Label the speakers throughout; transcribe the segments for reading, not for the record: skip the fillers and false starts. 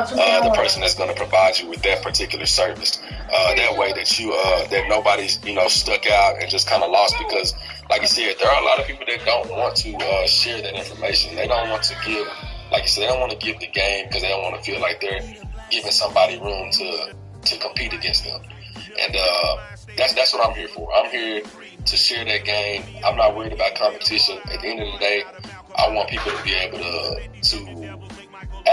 Speaker 1: the person that's going to provide you with that particular service. That way that you that nobody's stuck out and just kind of lost, because like you said, there are a lot of people that don't want to share that information. They don't want to give, like you said, they don't want to give the game because they don't want to feel like they're giving somebody room to compete against them. And that's what I'm here for. I'm here to share that game. I'm not worried about competition. At the end of the day, I want people to be able to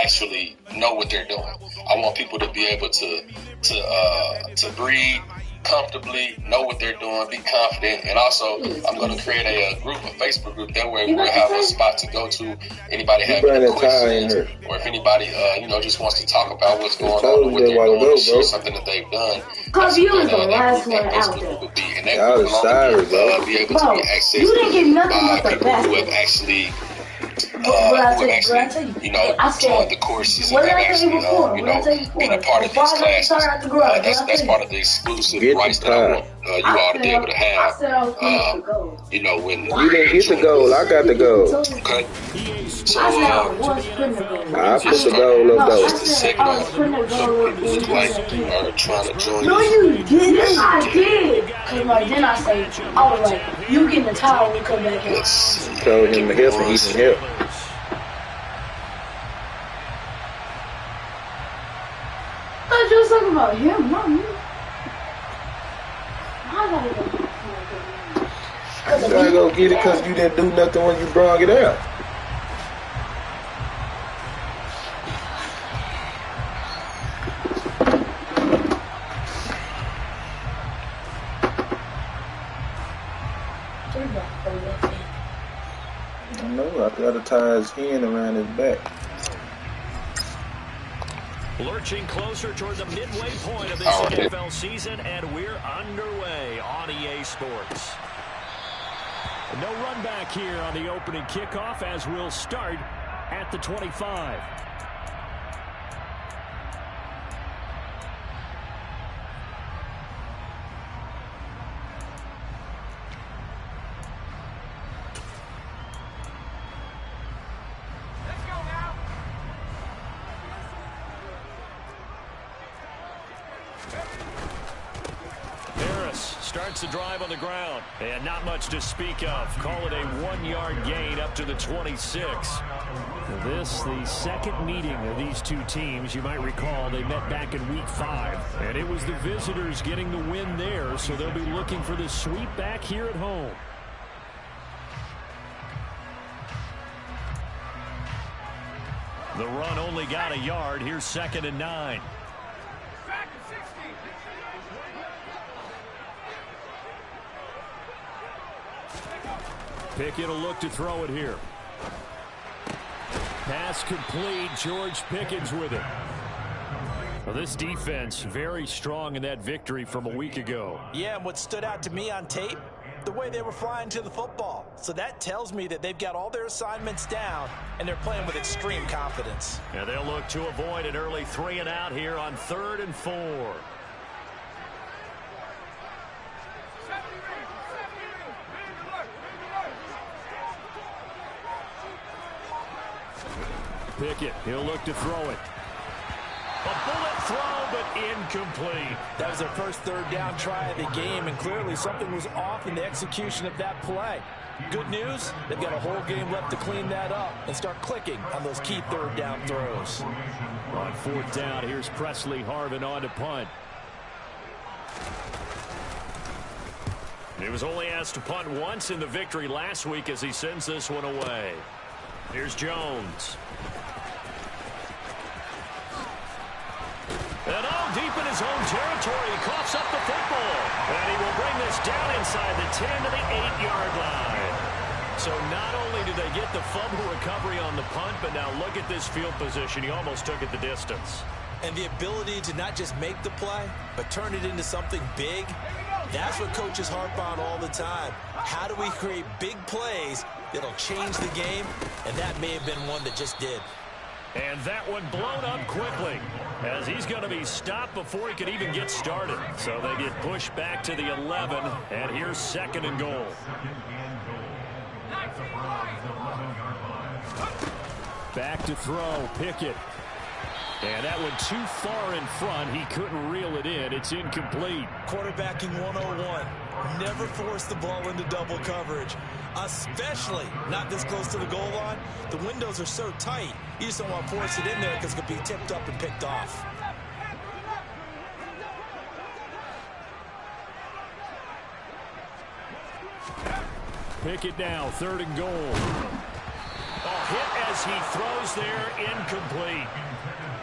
Speaker 1: actually know what they're doing. I want people to be able to breathe comfortably, know what they're doing, be confident, and also I'm going to create a group, a Facebook group. That way we'll have a spot to go to. Anybody have any questions, or if anybody just wants to talk about what's going on, what they're doing, share something that they've done. That's what that Facebook group will be, and that group will only be able to be accessed by people who have actually joined the courses and have actually, been a part of these classes. That's part of the exclusive rights that I want you all to be able to have. When
Speaker 2: you didn't get the goal, I got the goal.
Speaker 1: Okay. So
Speaker 2: I put the goal up though.
Speaker 1: Just a second. Some people look like are trying to join.
Speaker 3: No, you didn't. I did. Cause then I was like, you get in the towel when you come back in.
Speaker 1: Let's see.
Speaker 2: Told him to help and he can help.
Speaker 3: I was just talking about him, not me.
Speaker 2: You gotta go get it because you didn't do nothing when you brought it out. I know, I gotta tie his hand around his back.
Speaker 4: Lurching closer toward the midway point of this NFL season, and we're underway on EA Sports. No run back here on the opening kickoff, as we'll start at the 25. Starts the drive on the ground, and not much to speak of. Call it a 1-yard gain up to the 26. This, the second meeting of these two teams. You might recall they met back in week 5, and it was the visitors getting the win there, so they'll be looking for the sweep back here at home. The run only got a yard. Here's 2nd and 9. Pickett will look to throw it here. Pass complete. George Pickens with it. Well, this defense very strong in that victory from a week ago.
Speaker 5: Yeah, and what stood out to me on tape, the way they were flying to the football. So that tells me that they've got all their assignments down, and they're playing with extreme confidence.
Speaker 4: And they'll look to avoid an early 3 and out here on 3rd and 4. Pickett, he'll look to throw it. A bullet throw, but incomplete.
Speaker 5: That was their first 3rd down try of the game, and clearly something was off in the execution of that play. Good news, they've got a whole game left to clean that up and start clicking on those key 3rd down throws.
Speaker 4: On 4th down, here's Presley Harvin on to punt. He was only asked to punt once in the victory last week as he sends this one away. Here's Jones. And deep in his own territory, he coughs up the football. And he will bring this down inside the 10 to the 8-yard line. So not only did they get the fumble recovery on the punt, but now look at this field position. He almost took it the distance.
Speaker 5: And the ability to not just make the play, but turn it into something big, that's what coaches harp on all the time. How do we create big plays that'll change the game? And that may have been one that just did.
Speaker 4: And that one blown up quickly, as he's going to be stopped before he could even get started. So they get pushed back to the 11, and here's 2nd and goal. Back to throw, Pickett. And that went too far in front. He couldn't reel it in. It's incomplete.
Speaker 5: Quarterbacking 101. Never force the ball into double coverage, especially not this close to the goal line. The windows are so tight, you just don't want to force it in there because it could be tipped up and picked off.
Speaker 4: Pick it now, 3rd and goal. A hit as he throws there, incomplete.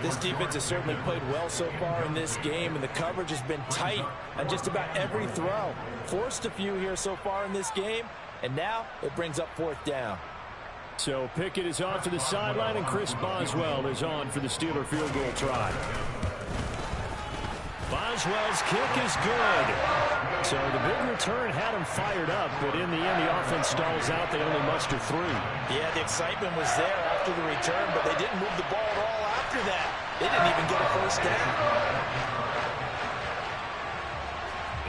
Speaker 5: This defense has certainly played well so far in this game, and the coverage has been tight on just about every throw. Forced a few here so far in this game, and now it brings up 4th down.
Speaker 4: So Pickett is off to the sideline, and Chris Boswell is on for the Steeler field goal try. Boswell's kick is good. So the big return had him fired up, but in the end, the offense stalls out. They only muster 3.
Speaker 5: Yeah, the excitement was there after the return, but they didn't move the ball at all after that. They didn't even get a 1st down.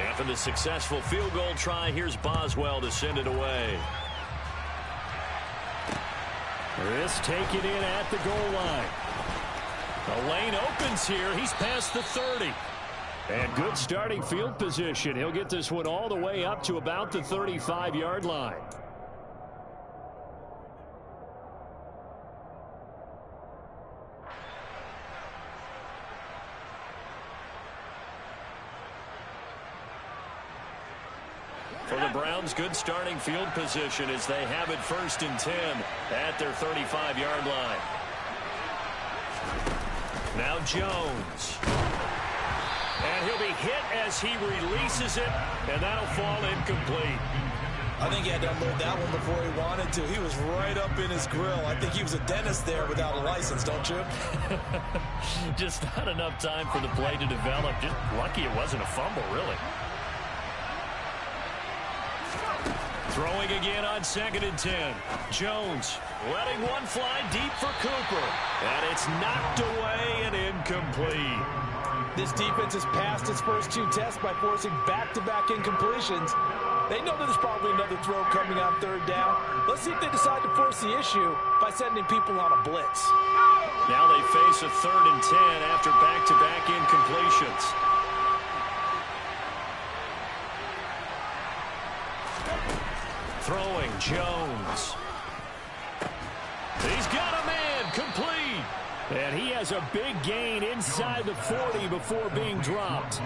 Speaker 4: After the successful field goal try, here's Boswell to send it away. This taken in at the goal line. The lane opens here. He's past the 30. And good starting field position. He'll get this one all the way up to about the 35-yard line. For the Browns, good starting field position as they have it 1st and 10 at their 35-yard line. Now Jones. And he'll be hit as he releases it, and that'll fall incomplete.
Speaker 5: I think he had to unload that one before he wanted to. He was right up in his grill. I think he was a dentist there without a license, don't you?
Speaker 4: Just not enough time for the play to develop. Just lucky it wasn't a fumble, really. Throwing again on 2nd and 10. Jones letting one fly deep for Cooper. And it's knocked away and incomplete.
Speaker 5: This defense has passed its first 2 tests by forcing back-to-back incompletions. They know there's probably another throw coming on 3rd down. Let's see if they decide to force the issue by sending people on a blitz.
Speaker 4: Now they face a 3rd and 10 after back-to-back incompletions. Throwing Jones. He's got a man, complete. And he has a big gain inside the 40 before being dropped.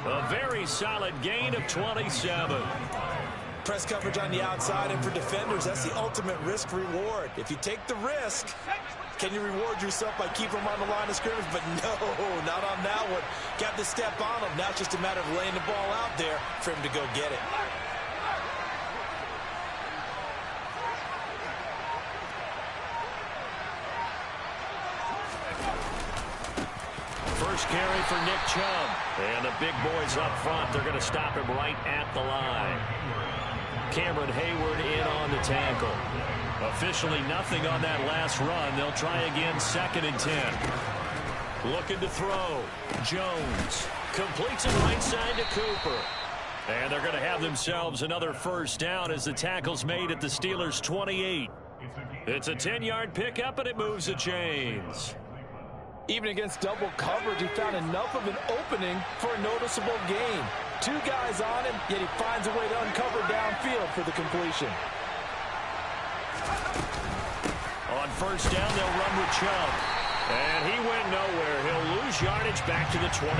Speaker 4: A very solid gain of 27.
Speaker 5: Press coverage on the outside, and for defenders, that's the ultimate risk-reward. If you take the risk, can you reward yourself by keeping them on the line of scrimmage? But no, not on that one. Got the step on him. Now it's just a matter of laying the ball out there for him to go get it.
Speaker 4: First carry for Nick Chubb. And the big boys up front, they're going to stop him right at the line. Cameron Hayward in on the tackle. Officially nothing on that last run. They'll try again 2nd and 10. Looking to throw. Jones completes it right side to Cooper. And they're going to have themselves another 1st down as the tackle's made at the Steelers' 28. It's a 10-yard pickup, and it moves the chains.
Speaker 5: Even against double coverage, he found enough of an opening for a noticeable gain. 2 guys on him, yet he finds a way to uncover downfield for the completion.
Speaker 4: On 1st down, they'll run with Chubb. And he went nowhere. He'll lose yardage back to the 29.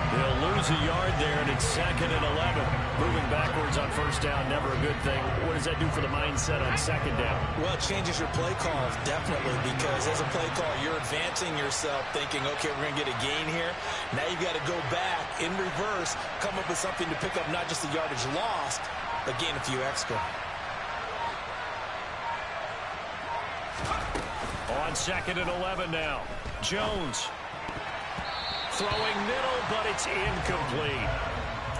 Speaker 4: He'll lose a yard there, and it's 2nd and 11. Moving backwards on 1st down, never a good thing. What does that do for the mindset on 2nd down?
Speaker 5: Well, it changes your play calls, definitely, because as a play call, you're advancing yourself thinking, okay, we're going to get a gain here. Now you've got to go back in reverse, come up with something to pick up not just the yardage lost, but gain a few extra.
Speaker 4: On 2nd and 11 now. Jones throwing middle, but it's incomplete.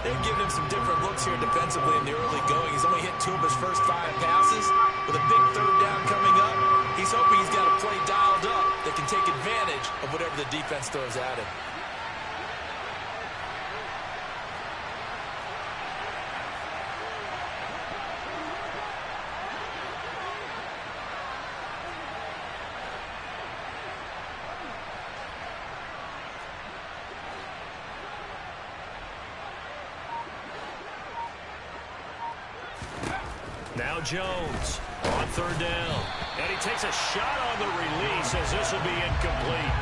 Speaker 5: They've given him some different looks here defensively in the early going. He's only hit 2 of his first 5 passes. With a big 3rd down coming up, he's hoping he's got a play dialed up that can take advantage of whatever the defense throws at him.
Speaker 4: Now Jones on third down. And he takes a shot on the release as this will be incomplete.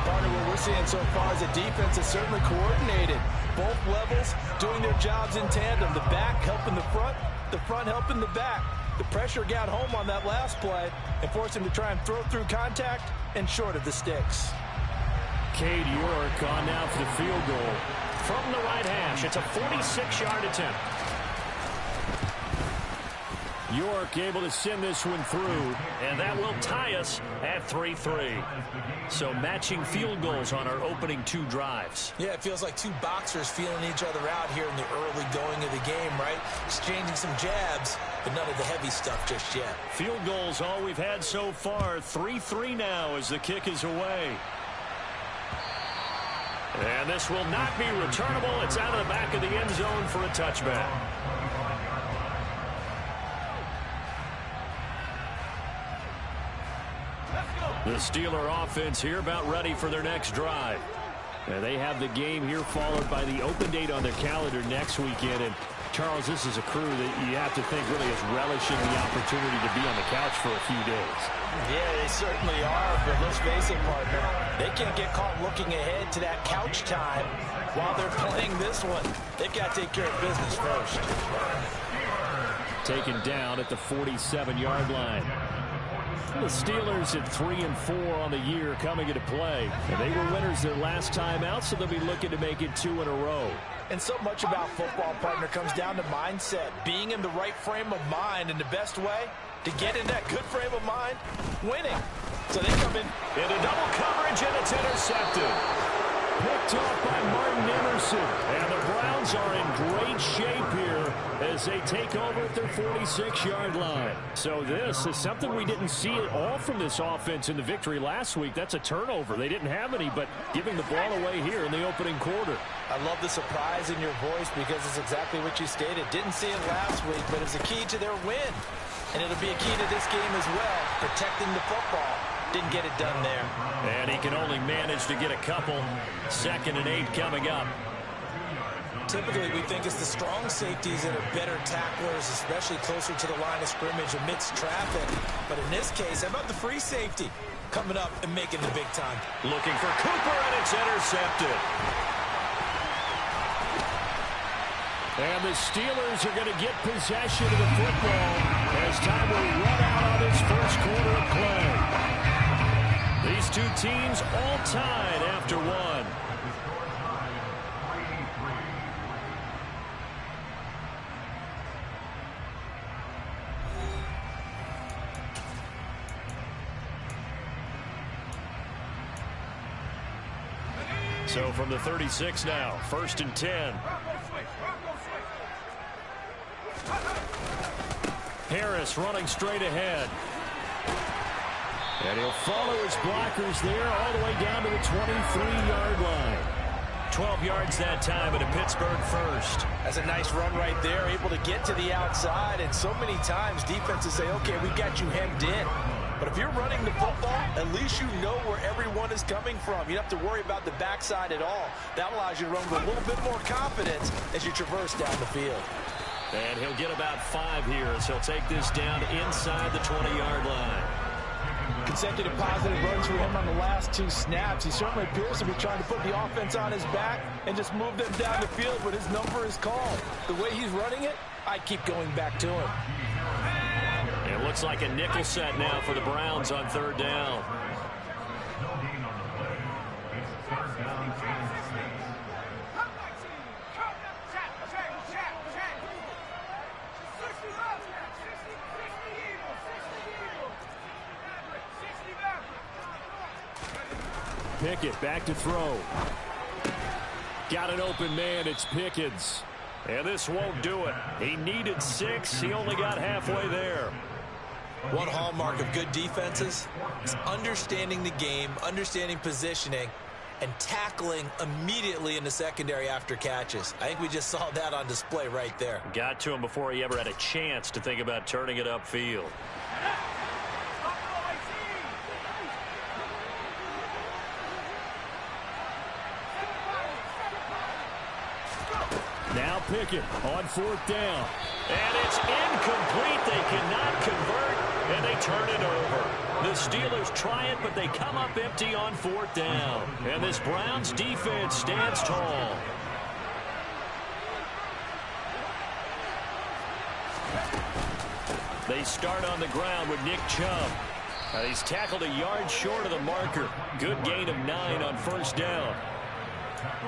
Speaker 5: Part of what we're seeing so far is the defense is certainly coordinated. Both levels doing their jobs in tandem. The back helping the front helping the back. The pressure got home on that last play and forced him to try and throw through contact and short of the sticks.
Speaker 4: Cade York on now for the field goal from the right hash. It's a 46-yard attempt. York able to send this one through, and that will tie us at 3-3. So matching field goals on our opening two drives.
Speaker 5: Yeah, it feels like two boxers feeling each other out here in the early going of the game, right? Exchanging some jabs, but none of the heavy stuff just yet.
Speaker 4: Field goals all we've had so far. 3-3 now as the kick is away. And this will not be returnable. It's out of the back of the end zone for a touchback. The Steeler offense here about ready for their next drive. And they have the game here followed by the open date on their calendar next weekend. And Charles, this is a crew that you have to think really is relishing the opportunity to be on the couch for a few days.
Speaker 5: Yeah, they certainly are, but let's face it, partner. They can't get caught looking ahead to that couch time while they're playing this one. They've got to take care of business first.
Speaker 4: Taken down at the 47-yard line. The Steelers at 3-4 on the year coming into play. And they were winners their last time out, so they'll be looking to make it 2 in a row.
Speaker 5: And so much about football, partner, comes down to mindset. Being in the right frame of mind, and the best way to get in that good frame of mind, winning. So they come in
Speaker 4: into double coverage, and it's intercepted. Picked off by Martin Emerson. And the Browns are in great shape here as they take over at their 46-yard line. So this is something we didn't see at all from this offense in the victory last week. That's a turnover. They didn't have any, but giving the ball away here in the opening quarter.
Speaker 5: I love the surprise in your voice because it's exactly what you stated. Didn't see it last week, but it's a key to their win. And it'll be a key to this game as well, protecting the football. Didn't get it done there.
Speaker 4: And he can only manage to get a couple. 2nd and 8 coming up.
Speaker 5: Typically, we think it's the strong safeties that are better tacklers, especially closer to the line of scrimmage amidst traffic. But in this case, how about the free safety coming up and making the big time?
Speaker 4: Looking for Cooper, and it's intercepted. And the Steelers are going to get possession of the football as time will run out on this first quarter of play. These two teams all tied after one. So from the 36 now, 1st and 10. Harris running straight ahead. And he'll follow his blockers there all the way down to the 23-yard line. 12 yards that time at a Pittsburgh first.
Speaker 5: That's a nice run right there, able to get to the outside. And so many times defenses say, okay, we got you hemmed in. But if you're running the football, at least you know where everyone is coming from. You don't have to worry about the backside at all. That allows you to run with a little bit more confidence as you traverse down the field.
Speaker 4: And he'll get about 5 here as he'll take this down inside the 20-yard line.
Speaker 5: Consecutive positive runs for him on the last 2 snaps. He certainly appears to be trying to put the offense on his back and just move them down the field, but his number is called. The way he's running it, I keep going back to him.
Speaker 4: It looks like a nickel set now for the Browns on 3rd down. Pickett back to throw. Got an open man. It's Pickens. And this won't do it. He needed 6. He only got halfway there.
Speaker 5: One hallmark of good defenses is understanding the game, understanding positioning, and tackling immediately in the secondary after catches. I think we just saw that on display right there.
Speaker 4: Got to him before he ever had a chance to think about turning it upfield. Now Now Pickett on 4th down. And it's incomplete. They cannot convert, and they turn it over. The Steelers try it, but they come up empty on 4th down. And this Browns defense stands tall. They start on the ground with Nick Chubb. He's tackled a yard short of the marker. Good gain of 9 on 1st down.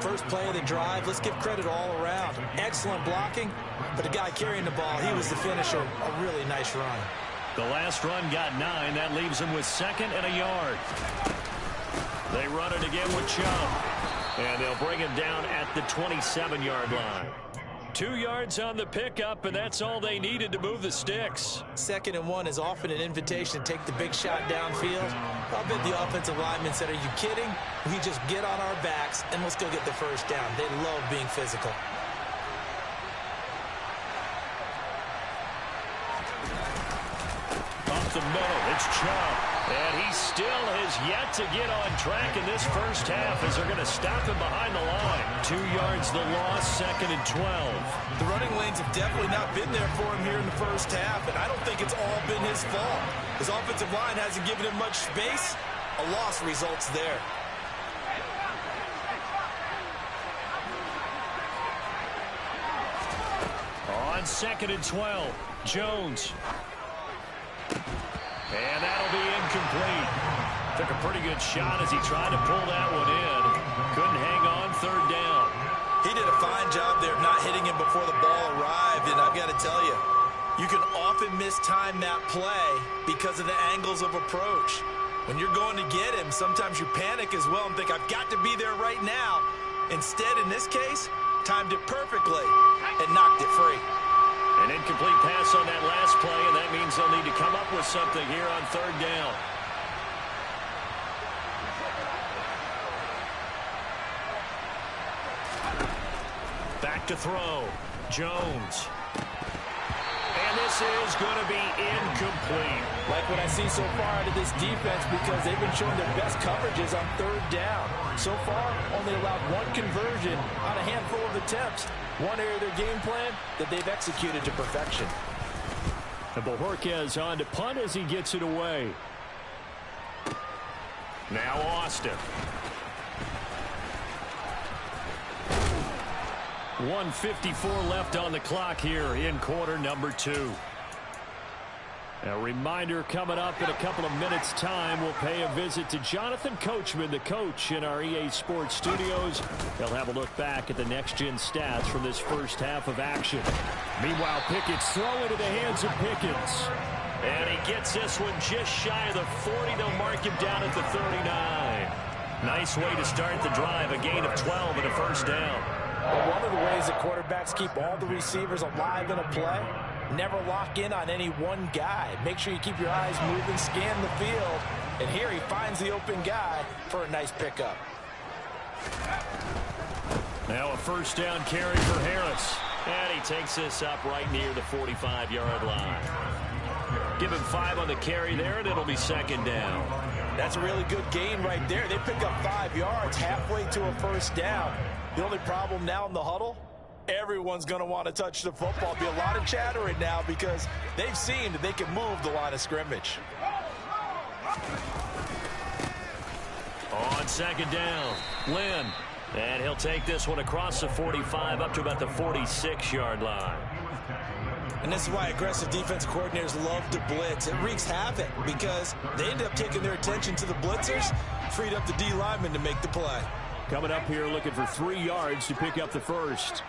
Speaker 5: First play of the drive, let's give credit all around. Excellent blocking, but the guy carrying the ball, he was the finisher. A really nice run.
Speaker 4: The last run got 9. That leaves him with 2nd and a yard. They run it again with Chubb. And they'll bring him down at the 27-yard line. 2 yards on the pickup, and that's all they needed to move the sticks.
Speaker 5: 2nd and 1 is often an invitation to take the big shot downfield. I bet the offensive lineman said, are you kidding? We just get on our backs, and let's go get the 1st down. They love being physical.
Speaker 4: Up the middle, it's Chubb. And he still has yet to get on track in this first half as they're going to stop him behind the line. 2 yards the loss, 2nd and 12.
Speaker 5: The running lanes have definitely not been there for him here in the first half, and I don't think it's all been his fault. His offensive line hasn't given him much space. A loss results there.
Speaker 4: On 2nd and 12, Jones. And that'll be incomplete. Took a pretty good shot as he tried to pull that one in. Couldn't hang on 3rd down.
Speaker 5: He did a fine job there of not hitting him before the ball arrived, and I've got to tell you, you can often mistime that play because of the angles of approach. When you're going to get him, sometimes you panic as well and think, I've got to be there right now. Instead, in this case, timed it perfectly and knocked it free.
Speaker 4: An incomplete pass on that last play, and that means they'll need to come up with something here on 3rd down. Back to throw. Jones. And this is going to be incomplete.
Speaker 6: Like what I see so far out of this defense, because they've been showing their best coverages on 3rd down. So far, only allowed 1 conversion on a handful of attempts. One area of their game plan that they've executed to perfection.
Speaker 4: And Bojorquez on to punt as he gets it away. Now Austin. 1:54 left on the clock here in quarter number 2. A reminder, coming up in a couple of minutes' time, we'll pay a visit to Jonathan Coachman, the coach in our EA Sports studios. He'll have a look back at the next-gen stats from this first half of action. Meanwhile, Pickett's throw into the hands of Pickens. And he gets this one just shy of the 40. They'll mark him down at the 39. Nice way to start the drive, a gain of 12 and a 1st down.
Speaker 6: Well, one of the ways that quarterbacks keep all the receivers alive in a play, never lock in on any one guy. Make sure you keep your eyes moving, scan the field. And here he finds the open guy for a nice pickup.
Speaker 4: Now a 1st down carry for Harris. And he takes this up right near the 45-yard line. Give him 5 on the carry there, and it'll be 2nd down.
Speaker 6: That's a really good gain right there. They pick up 5 yards halfway to a 1st down. The only problem now in the huddle, everyone's going to want to touch the football. Be a lot of chattering now because they've seen that they can move the line of scrimmage.
Speaker 4: On 2nd down, Lynn. And he'll take this one across the 45 up to about the 46-yard line.
Speaker 5: And this is why aggressive defensive coordinators love to blitz. It wreaks havoc because they end up taking their attention to the blitzers, freed up the D lineman to make the play.
Speaker 4: Coming up here looking for 3 yards to pick up the 1st.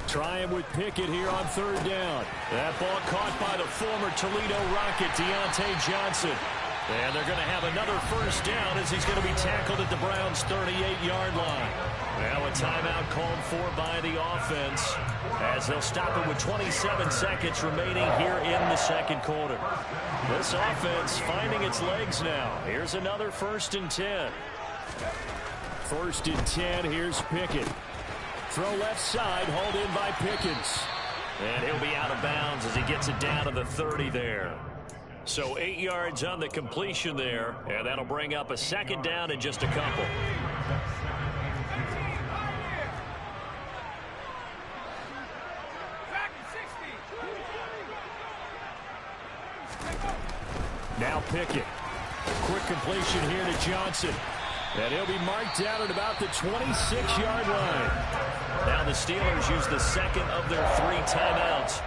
Speaker 4: Trying with Pickett here on 3rd down. That ball caught by the former Toledo Rocket, Deontay Johnson. And they're going to have another 1st down as he's going to be tackled at the Browns' 38-yard line. Now a timeout called for by the offense as they'll stop it with 27 seconds remaining here in the 2nd quarter. This offense finding its legs now. Here's another 1st and 10. 1st and 10, here's Pickett. Throw left side, hauled in by Pickens. And he'll be out of bounds as he gets it down to the 30 there. So 8 yards on the completion there, and that'll bring up a 2nd down in just a couple. now Pickett. Quick completion here to Johnson. And he'll be marked down at about the 26-yard line. Now the Steelers use the second of their 3 timeouts.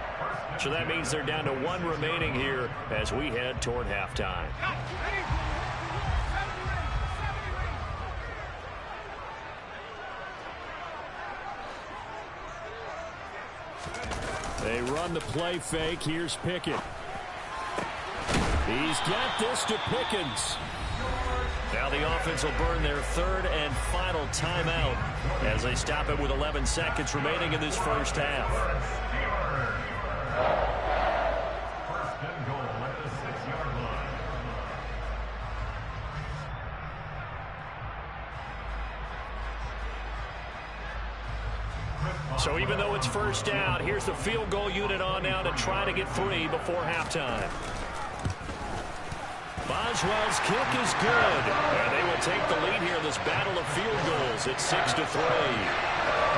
Speaker 4: So that means they're down to 1 remaining here as we head toward halftime. They run the play fake. Here's Pickett. He's got this to Pickens. Now the offense will burn their 3rd and final timeout as they stop it with 11 seconds remaining in this first half.
Speaker 7: First and goal at the 6-yard line.
Speaker 4: So even though it's first down, here's the field goal unit on now to try to get 3 before halftime. Boswell's kick is good. And they will take the lead here in this battle of field goals at 6-3.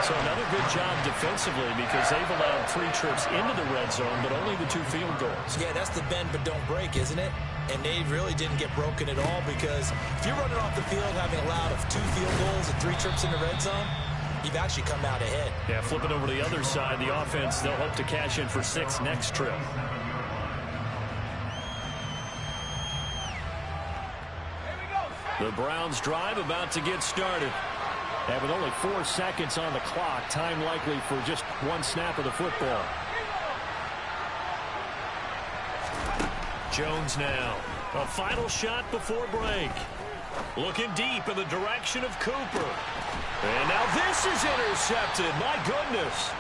Speaker 4: So another good job defensively because they've allowed 3 trips into the red zone, but only the 2 field goals.
Speaker 5: Yeah, that's the bend but don't break, isn't it? And they really didn't get broken at all because if you're running off the field having allowed 2 field goals and 3 trips in the red zone, you've actually come out ahead.
Speaker 4: Yeah, flipping over to the other side, the offense, they'll hope to cash in for 6 next trip. The Browns drive about to get started. And with only 4 seconds on the clock, time likely for just 1 snap of the football. Jones now. A final shot before break. Looking deep in the direction of Cooper. And now this is intercepted. My goodness.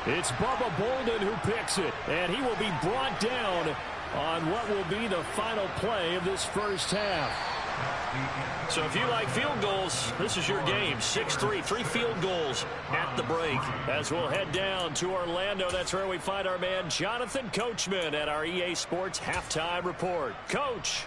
Speaker 4: It's Bubba Bolden who picks it. And he will be brought down on what will be the final play of this first half. So if you like field goals, this is your game. 6-3, 3 field goals at the break. As we'll head down to Orlando, that's where we find our man Jonathan Coachman at our EA Sports Halftime Report. Coach.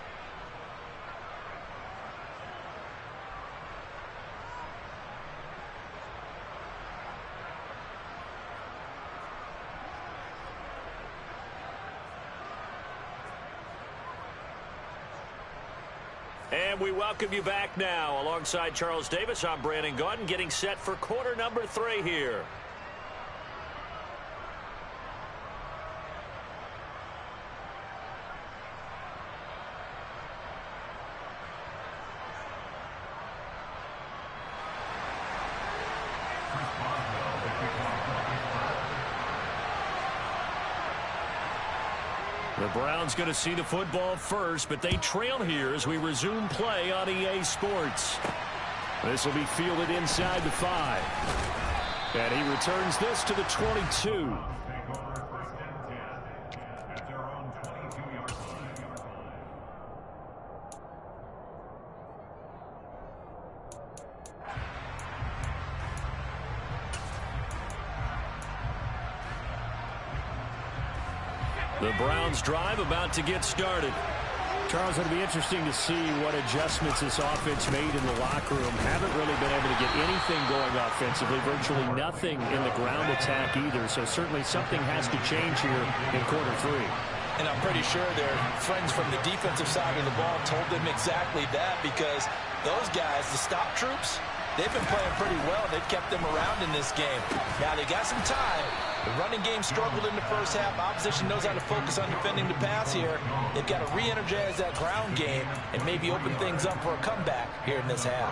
Speaker 4: And we welcome you back now. Alongside Charles Davis, I'm Brandon Gaudin, getting set for quarter number 3 here. The Browns going to see the football first, but they trail here as we resume play on EA Sports. This will be fielded inside the 5. And he returns this to the 22. The Browns drive about to get started. Charles, it'll be interesting to see what adjustments this offense made in the locker room. Haven't really been able to get anything going offensively, virtually nothing in the ground attack either. So certainly something has to change here in quarter 3.
Speaker 5: And I'm pretty sure their friends from the defensive side of the ball told them exactly that because those guys, the stop troops, they've been playing pretty well. They've kept them around in this game. Now they got some time. The running game struggled in the first half. Opposition knows how to focus on defending the pass here. They've got to re-energize that ground game and maybe open things up for a comeback here in this half.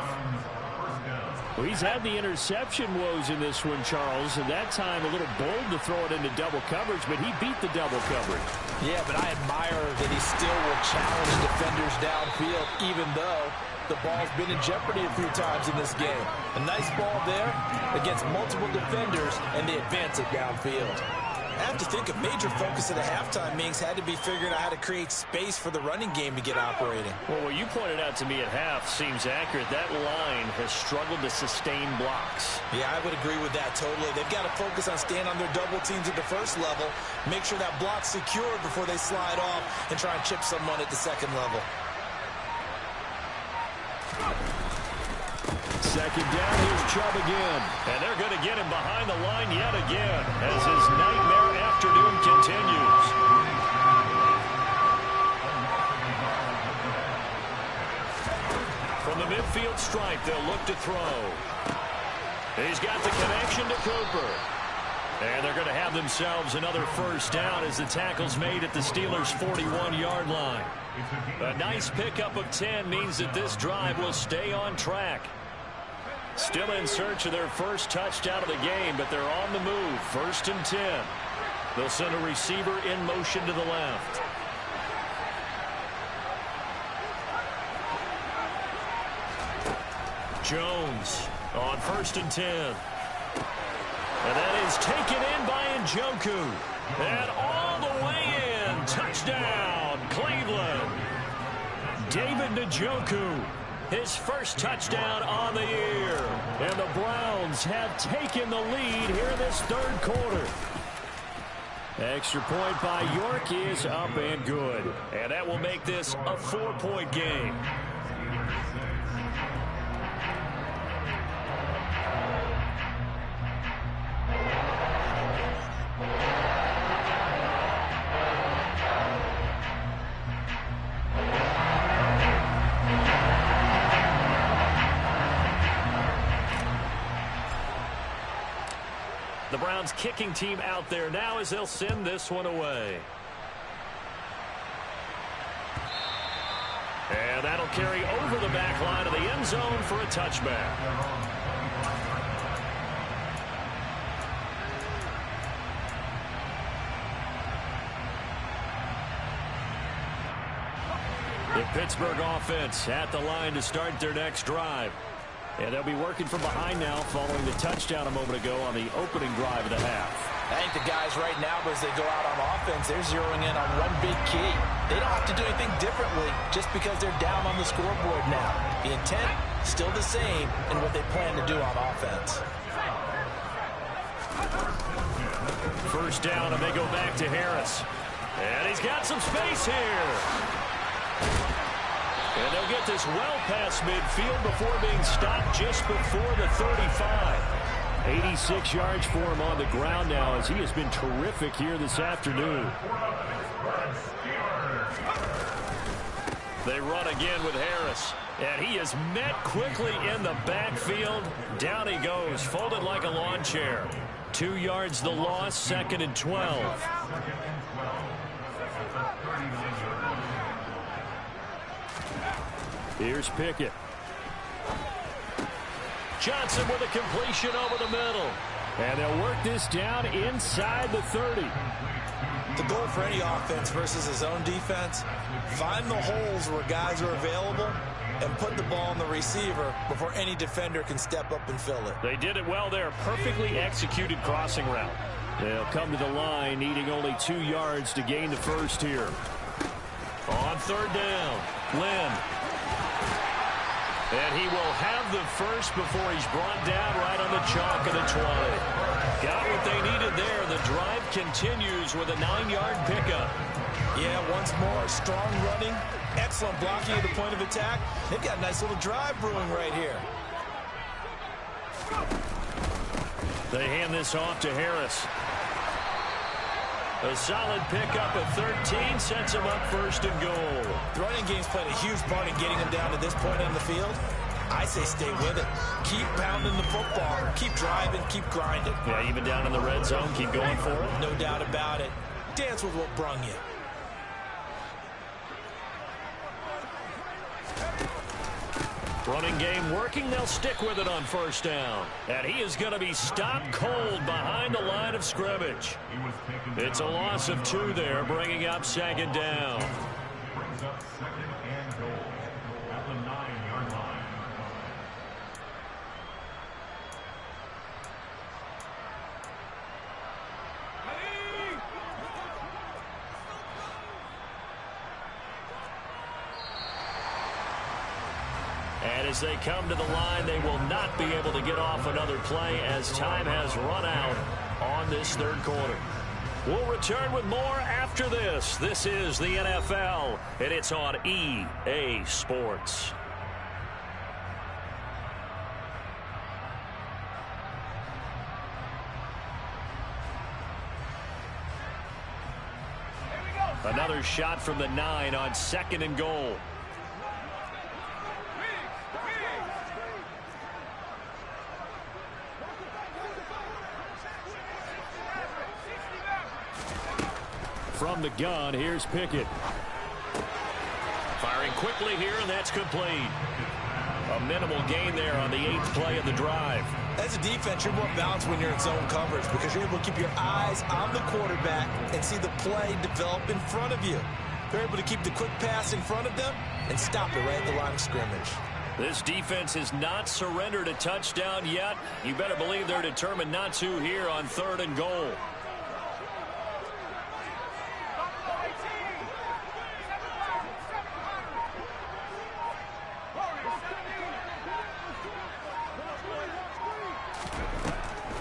Speaker 4: Well, he's had the interception woes in this one, Charles, and that time a little bold to throw it into double coverage, but he beat the double coverage. Yeah, but I admire that he still will challenge defenders downfield, even though the ball's been in jeopardy a few times in this game. A nice ball there against multiple defenders, and they advance it downfield. I have to think a major focus of the halftime meetings had to be figuring out how to create space for the running game to get operating. Well, what you pointed out to me at half seems accurate. That line has struggled to sustain blocks. Yeah, I would agree with that totally. They've got to focus on staying on their double teams at the first level, make sure that block's secured before they slide off and try and chip someone at the second level. Second down, here's Chubb again. And they're going to get him behind the line yet again as his nightmare afternoon continues. From the midfield stripe, they'll look to throw. He's got the connection to Cooper. And they're going to have themselves another first down as the tackle's made at the Steelers' 41-yard line. A nice pickup of 10 means that this drive will stay on track. Still in search of their first touchdown of the game, but they're on the move. 1st and 10. They'll send a receiver in motion to the left. Jones on 1st and 10. And that is taken in by Njoku. And all the way in. Touchdown, Cleveland. David Njoku, his first touchdown on the year. And the Browns have taken the lead here in this 3rd quarter. Extra point by York is up and good. And that will make this a 4-point game. The Browns kicking team out there now as they'll send this one away. And that'll carry over the back line of the end zone for a touchback. The Pittsburgh offense at the line to start their next drive. And they'll be working from behind now following the touchdown a moment ago on the opening drive of the half.
Speaker 5: I think the guys right now, as they go out on offense, they're zeroing in on one big key. They don't have to do anything differently just because they're down on the scoreboard now. The intent, still the same in what they plan to do on offense.
Speaker 4: 1st down, and they go back to Harris. And he's got some space here. And they'll get this well past midfield before being stopped just before the 35. 86 yards for him on the ground now as he has been terrific here this afternoon. They run again with Harris. And he is met quickly in the backfield. Down he goes, folded like a lawn chair. 2 yards the loss, 2nd and 12. Here's Pickett. Johnson with a completion over the middle. And they'll work this down inside the 30.
Speaker 6: The goal for any offense versus his own defense, find the holes where guys are available and put the ball on the receiver before any defender can step up and fill it.
Speaker 4: They did it well there. Perfectly executed crossing route. They'll come to the line needing only 2 yards to gain the first here. On 3rd down, Lynn. And he will have the first before he's brought down right on the chalk of the 20. Got what they needed there. The drive continues with a 9-yard pickup.
Speaker 6: Yeah, once more, strong running, excellent blocking at the point of attack. They've got a nice little drive brewing right here.
Speaker 4: They hand this off to Harris. A solid pickup of 13 sets him up 1st and goal.
Speaker 6: The running game's played a huge part in getting him down to this point on the field. I say stay with it. Keep pounding the football. Keep driving. Keep grinding.
Speaker 4: Yeah, even down in the red zone, keep going for it.
Speaker 6: No doubt about it. Dance with what brung you.
Speaker 4: Running game working. They'll stick with it on 1st down. And he is going to be stopped cold behind the line of scrimmage. It's a loss of 2 there, bringing up 2nd down.
Speaker 7: Brings up 2nd and goal at the 9-yard line.
Speaker 4: And as they come to the line, they will not be able to get off another play as time has run out on this 3rd quarter. We'll return with more after this. This is the NFL, and it's on EA Sports. Another shot from the 9 on 2nd and goal. from the gun. Here's Pickett. Firing quickly here, and that's complete. A minimal gain there on the 8th play of the drive.
Speaker 5: As a defense, you're more balanced when you're in zone coverage because you're able to keep your eyes on the quarterback and see the play develop in front of you. They're able to keep the quick pass in front of them and stop it right at the line of scrimmage.
Speaker 4: This defense has not surrendered a touchdown yet. You better believe they're determined not to here on 3rd and goal.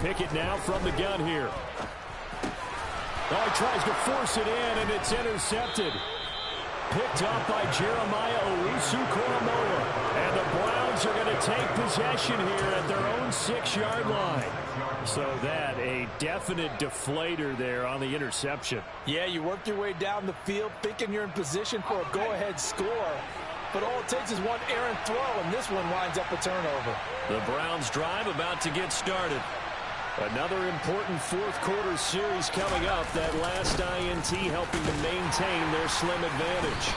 Speaker 4: Pickett now from the gun here. Oh, he tries to force it in, and it's intercepted. Picked up by Jeremiah Owusu-Koramoah. And the Browns are going to take possession here at their own 6-yard line. So that a definite deflator there on the interception.
Speaker 6: Yeah, you work your way down the field thinking you're in position for a go-ahead score. But all it takes is one errant throw, and this one winds up a turnover.
Speaker 4: The Browns drive about to get started. Another important 4th quarter series coming up. That last INT helping to maintain their slim advantage.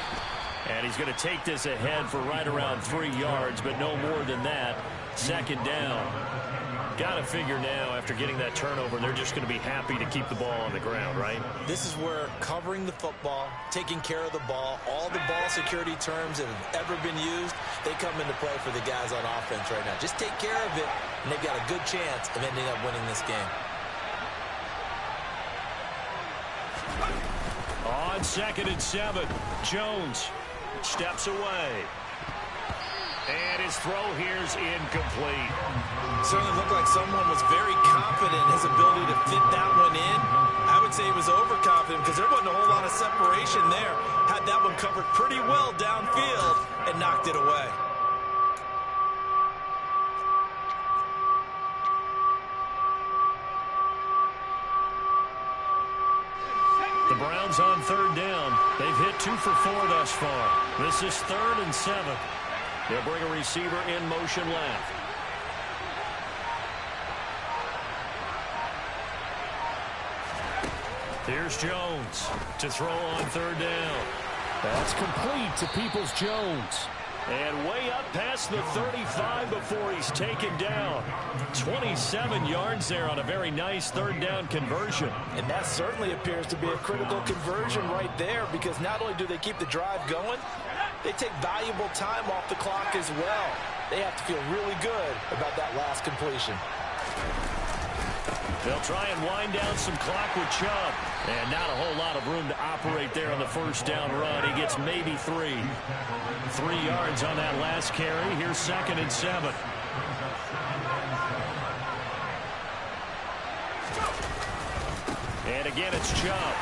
Speaker 4: And he's going to take this ahead for right around 3 yards, but no more than that. 2nd down. Got to figure now, after getting that turnover, they're just going to be happy to keep the ball on the ground, right?
Speaker 5: This is where covering the football, taking care of the ball, all the ball security terms that have ever been used, they come into play for the guys on offense right now. Just take care of it, and they've got a good chance of ending up winning this game.
Speaker 4: On 2nd and 7, Jones steps away. And his throw here's incomplete.
Speaker 5: Certainly looked like someone was very confident in his ability to fit that one in. I would say he was overconfident because there wasn't a whole lot of separation there. Had that one covered pretty well downfield and knocked it away.
Speaker 4: The Browns on 3rd down. They've hit 2 for 4 thus far. This is 3rd and 7. They'll bring a receiver in motion left. Here's Jones to throw on 3rd down. That's complete to Peoples-Jones. And way up past the 35 before he's taken down. 27 yards there on a very nice 3rd down conversion.
Speaker 6: And that certainly appears to be a critical conversion right there because not only do they keep the drive going, they take valuable time off the clock as well. They have to feel really good about that last completion.
Speaker 4: They'll try and wind down some clock with Chubb. And not a whole lot of room to operate there on the 1st down run. He gets maybe 3. 3 yards on that last carry. Here's 2nd and 7. And again, it's Chubb.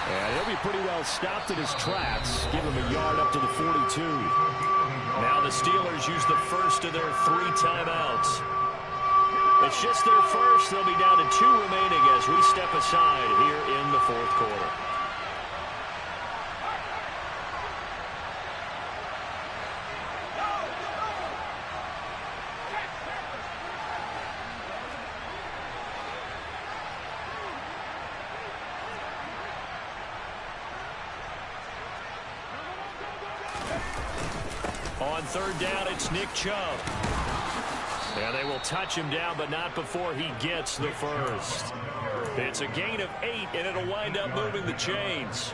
Speaker 4: And he'll be pretty well stopped in his tracks. Give him a yard up to the 42. Now the Steelers use the first of their 3 timeouts. It's just their first. They'll be down to 2 remaining as we step aside here in the 4th quarter. On 3rd down, it's Nick Chubb. And they will touch him down, but not before he gets the first. It's a gain of 8, and it'll wind up moving the chains.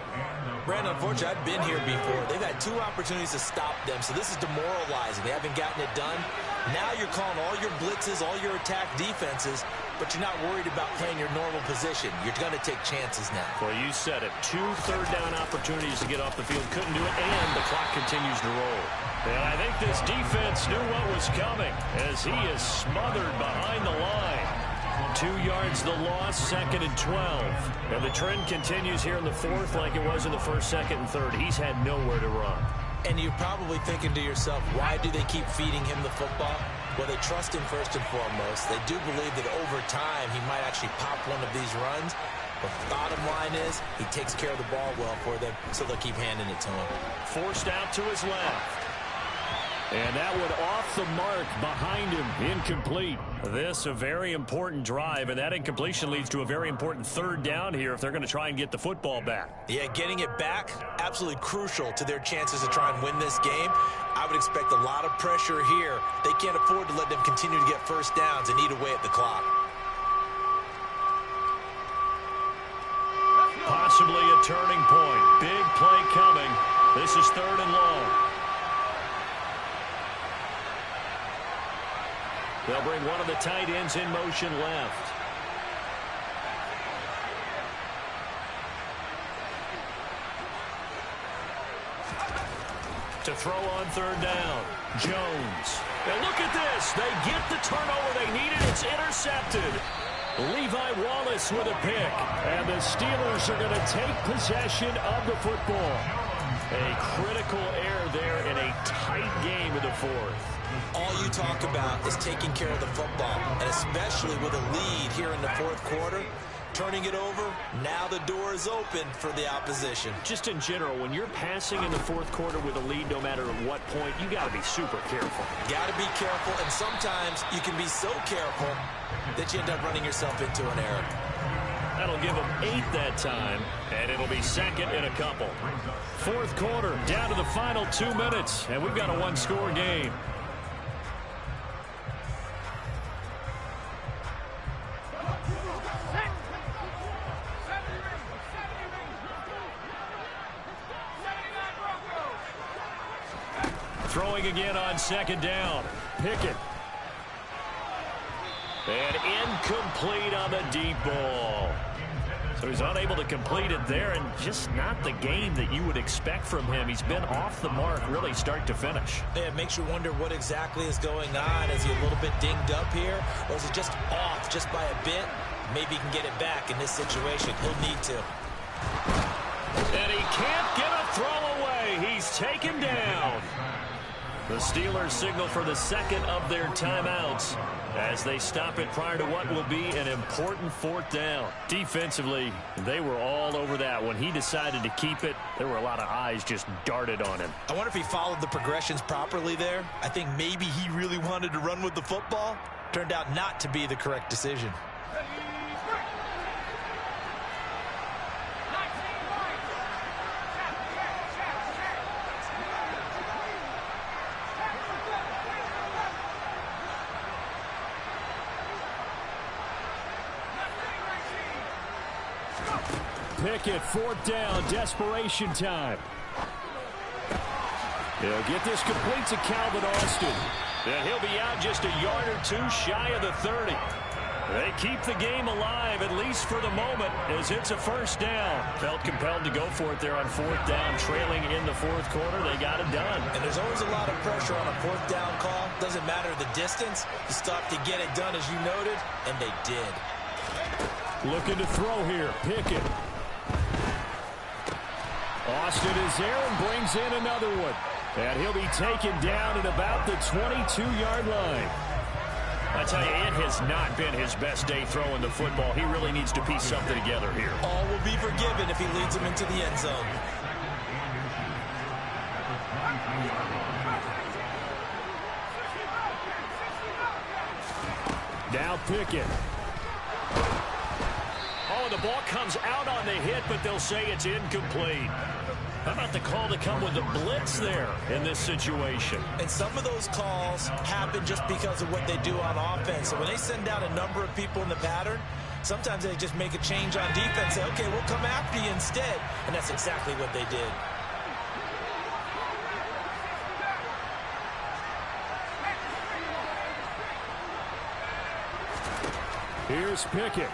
Speaker 5: Brandon, unfortunately, I've been here before. They've had 2 opportunities to stop them, so this is demoralizing. They haven't gotten it done. Now you're calling all your blitzes, all your attack defenses, but you're not worried about playing your normal position. You're going to take chances now.
Speaker 4: Well, you said it. 2 third down opportunities to get off the field. Couldn't do it, and the clock continues to roll. And I think this defense knew what was coming as he is smothered behind the line. 2 yards the loss, 2nd and 12. And the trend continues here in the 4th like it was in the 1st, 2nd, and 3rd. He's had nowhere to run.
Speaker 5: And you're probably thinking to yourself, why do they keep feeding him the football? Well, they trust him first and foremost. They do believe that over time he might actually pop one of these runs. But the bottom line is he takes care of the ball well for them, so they'll keep handing it to him.
Speaker 4: Forced out to his left. And that one off the mark behind him. Incomplete. This a very important drive, and that incompletion leads to a very important third down here if they're going to try and get the football back.
Speaker 5: Yeah, getting it back, absolutely crucial to their chances to try and win this game. I would expect a lot of pressure here. They can't afford to let them continue to get first downs and eat away at the clock.
Speaker 4: Possibly a turning point. Big play coming. This is 3rd and long. They'll bring one of the tight ends in motion left. To throw on 3rd down. Jones. And look at this. They get the turnover they needed. It's intercepted. Levi Wallace with a pick. And the Steelers are going to take possession of the football. A critical error there in a tight game in the 4th.
Speaker 5: All you talk about is taking care of the football, and especially with a lead here in the 4th quarter, turning it over, now the door is open for the opposition.
Speaker 4: Just in general, when you're passing in the 4th quarter with a lead, no matter at what point, you got to be super careful.
Speaker 5: Got to be careful, and sometimes you can be so careful that you end up running yourself into an error.
Speaker 4: That'll give them 8 that time, and it'll be 2nd and a couple. 4th quarter, down to the final 2 minutes, and we've got a 1-score game. Throwing again on 2nd down. Pickett. And incomplete on the deep ball. So he's unable to complete it there, and just not the game that you would expect from him. He's been off the mark really start to finish.
Speaker 5: Yeah, it makes you wonder what exactly is going on. Is he a little bit dinged up here, or is it just off just by a bit? Maybe he can get it back in this situation. He'll need to.
Speaker 4: And he can't get a throw away. He's taken down. The Steelers signal for the 2nd of their timeouts as they stop it prior to what will be an important 4th down. Defensively, they were all over that. When he decided to keep it, there were a lot of eyes just darted on him.
Speaker 5: I wonder if he followed the progressions properly there. I think maybe he really wanted to run with the football. Turned out not to be the correct decision.
Speaker 4: Pickett, 4th down, desperation time. They'll get this complete to Calvin Austin. And he'll be out just a yard or 2 shy of the 30. They keep the game alive, at least for the moment, as it's a 1st down. Felt compelled to go for it there on 4th down, trailing in the 4th quarter. They got it done.
Speaker 5: And there's always a lot of pressure on a 4th down call. Doesn't matter the distance. You stop to get it done, as you noted, and they did.
Speaker 4: Looking to throw here. Pickett. Austin is there and brings in another one. And he'll be taken down at about the 22-yard line. I tell you, it has not been his best day throwing the football. He really needs to piece something together here.
Speaker 5: All will be forgiven if he leads him into the end zone.
Speaker 4: Now Pickett. Oh, and the ball comes out on the hit, but they'll say it's incomplete. How about the call to come with the blitz there in this situation?
Speaker 5: And some of those calls happen just because of what they do on offense. So when they send out a number of people in the pattern, sometimes they just make a change on defense. Say, okay, we'll come after you instead. And that's exactly what they did.
Speaker 4: Here's Pickett.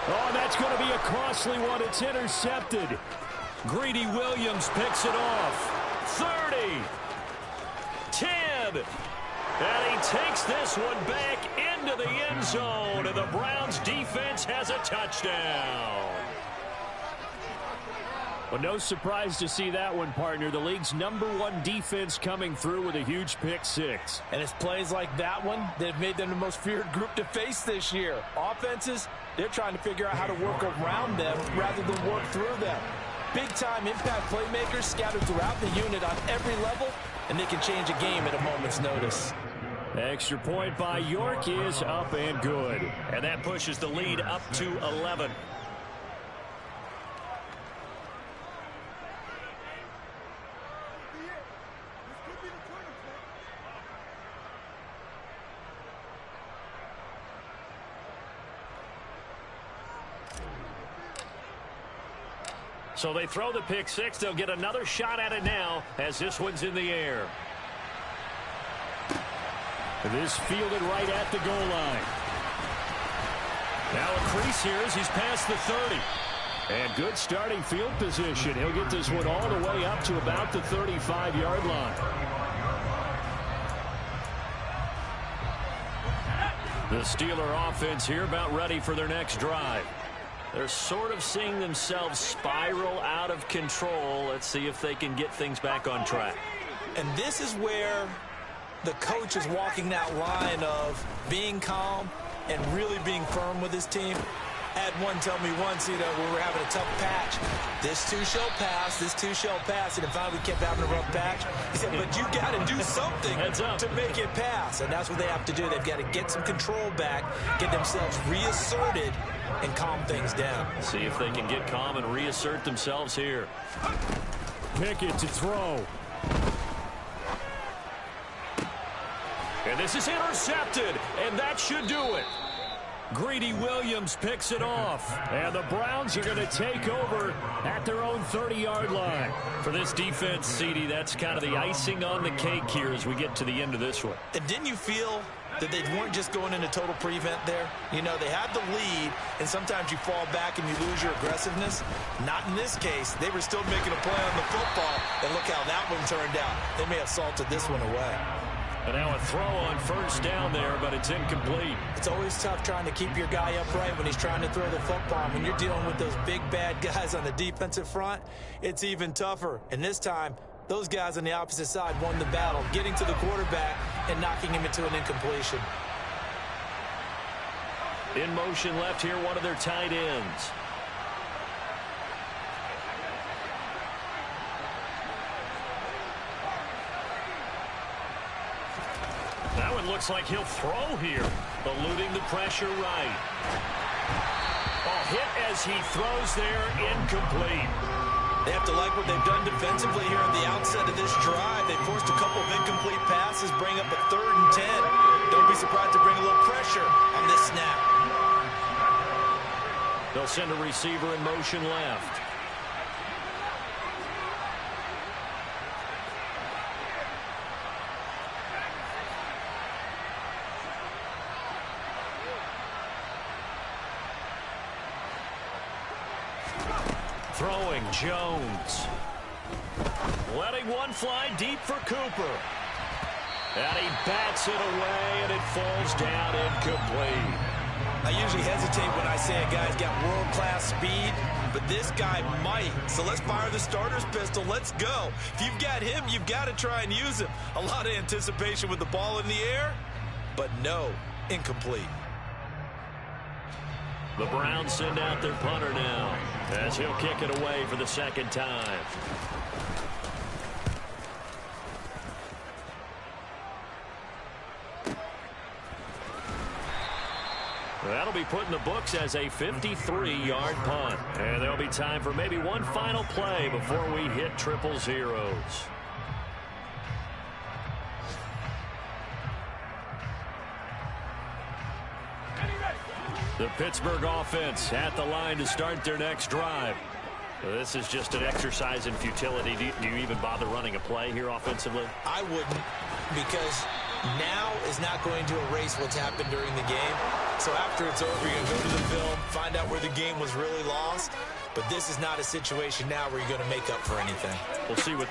Speaker 4: Oh, that's going to be a costly one. It's intercepted. Greedy Williams picks it off. 30. 10. And he takes this one back into the end zone. And the Browns defense has a touchdown. Well, no surprise to see that one, partner. The league's #1 defense coming through with a huge pick 6.
Speaker 6: And it's plays like that one that have made them the most feared group to face this year. Offenses, they're trying to figure out how to work around them rather than work through them.
Speaker 5: big-time impact playmakers scattered throughout the unit on every level, and they can change a game at a moment's notice.
Speaker 4: Extra point by York is up and good. And that pushes the lead up to 11. So they throw the pick six. They'll get another shot at it now as this one's in the air. This fielded right at the goal line. Now a crease here as he's past the 30. And good starting field position. He'll get this one all the way up to about the 35-yard line. The Steeler offense here about ready for their next drive. They're sort of seeing themselves spiral out of control. Let's see if they can get things back on track.
Speaker 5: And this is where the coach is walking that line of being calm and really being firm with his team. I had one tell me once, when we were having a tough patch, this too shall pass, this too shall pass, and finally we kept having a rough patch. He said, but you got to do something to make it pass, and that's what they have to do. They've got to get some control back, get themselves reasserted, and calm things down.
Speaker 4: See if they can get calm and reassert themselves here. Pickett to throw. And this is intercepted, and that should do it. Greedy Williams picks it off, and the Browns are going to take over at their own 30-yard line. For this defense, CD, that's kind of the icing on the cake here as we get to the end of this one.
Speaker 5: And didn't you feel that they weren't just going into total prevent there? They had the lead, and sometimes you fall back and you lose your aggressiveness. Not in this case. They were still making a play on the football, and look how that one turned out. They may have salted this one away.
Speaker 4: And now a throw on first down there, but it's incomplete.
Speaker 5: It's always tough trying to keep your guy upright when he's trying to throw the football. When you're dealing with those big, bad guys on the defensive front, it's even tougher. And this time, those guys on the opposite side won the battle, getting to the quarterback and knocking him into an incompletion.
Speaker 4: In motion left here, one of their tight ends. That one looks like he'll throw here, eluding the pressure right. Oh, hit as he throws there, incomplete.
Speaker 5: They have to like what they've done defensively here at the outset of this drive. They forced a couple of incomplete passes, bring up a 3rd and 10. Don't be surprised to bring a little pressure on this snap.
Speaker 4: They'll send a receiver in motion left. Throwing Jones. Letting one fly deep for Cooper. And he bats it away, and it falls down incomplete.
Speaker 5: I usually hesitate when I say a guy's got world-class speed, but this guy might. So let's fire the starter's pistol. Let's go. If you've got him, you've got to try and use him. A lot of anticipation with the ball in the air, but no, incomplete.
Speaker 4: The Browns send out their punter now as he'll kick it away for the second time. That'll be put in the books as a 53-yard punt. And there'll be time for maybe one final play before we hit triple zeros. The Pittsburgh offense at the line to start their next drive. This is just an exercise in futility. Do you even bother running a play here offensively?
Speaker 5: I wouldn't, because now is not going to erase what's happened during the game. So after it's over, you're going to go to the film, find out where the game was really lost. But this is not a situation now where you're going to make up for anything.
Speaker 4: We'll see what they